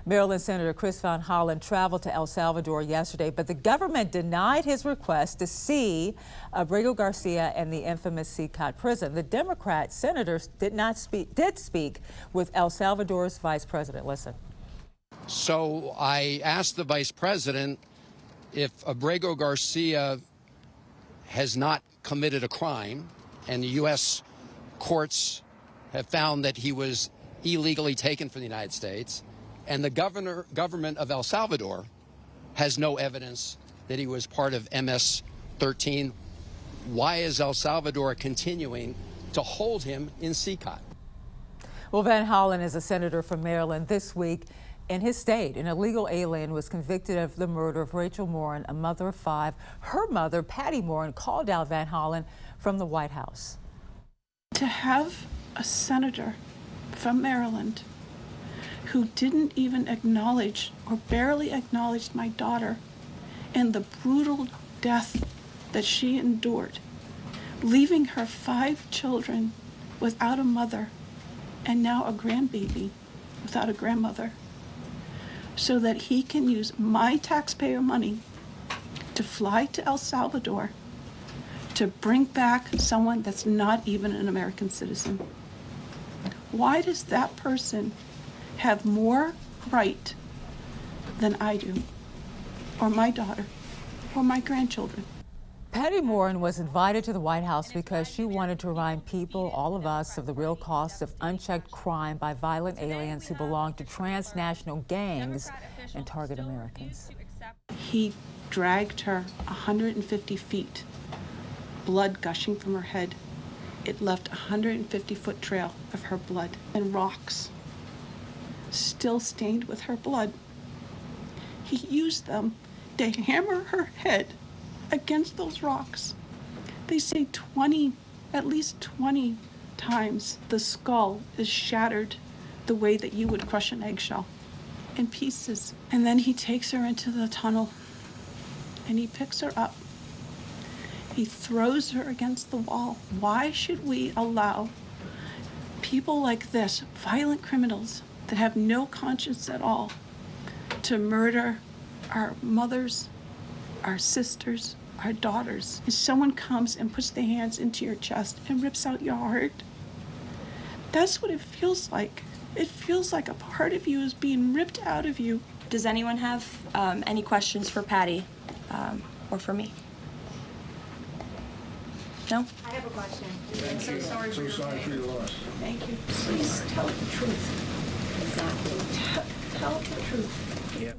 Maryland Senator Chris Van Hollen traveled to El Salvador yesterday, but the government denied his request to see Abrego Garcia in the infamous CCOT prison. The Democrat senators did speak with El Salvador's vice president. Listen. So I asked the vice president if Abrego Garcia has not committed a crime, and the U.S. courts have found that he was illegally taken from the United States, and the government of El Salvador has no evidence that he was part of MS-13. Why is El Salvador continuing to hold him in CCOT? Well, Van Hollen is a senator from Maryland. This week, in his state, an illegal alien was convicted of the murder of Rachel Morin, a mother of 5. Her mother, Patty Morin, called out Van Hollen from the White House. To have a senator from Maryland who didn't even acknowledge or barely acknowledged my daughter and the brutal death that she endured, leaving her 5 children without a mother and now a grandbaby without a grandmother, so that he can use my taxpayer money to fly to El Salvador to bring back someone that's not even an American citizen. Why does that person have more right than I do, or my daughter, or my grandchildren? Patty Morin was invited to the White House because she wanted to remind people, all of us, of the real cost of unchecked crime by violent aliens who belong to transnational gangs and target Americans. He dragged her 150 feet, blood gushing from her head. It left a 150-foot trail of her blood and rocks, still stained with her blood. He used them to hammer her head against those rocks. They say at least 20 times the skull is shattered the way that you would crush an eggshell in pieces. And then he takes her into the tunnel and he picks her up. He throws her against the wall. Why should we allow people like this, violent criminals that have no conscience at all, to murder our mothers, our sisters, our daughters? If someone comes and puts their hands into your chest and rips out your heart, that's what it feels like. It feels like a part of you is being ripped out of you. Does anyone have any questions for Patty or for me? No? I have a question. I'm so sorry for your loss. Thank you. Please tell the truth. Exactly. Tell the truth. Yeah.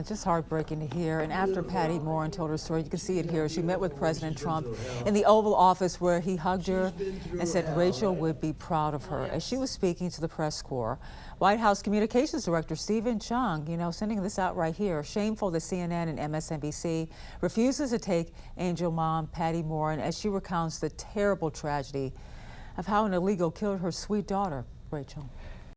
Just heartbreaking to hear. And after Patty Morin told her story, you can see it here. She met with President Trump in the Oval Office, where he hugged her and said Rachel would be proud of her. As she was speaking to the press corps, White House Communications Director Stephen Chung, sending this out right here. Shameful that CNN and MSNBC refuses to take Angel mom Patty Morin as she recounts the terrible tragedy of how an illegal killed her sweet daughter, Rachel.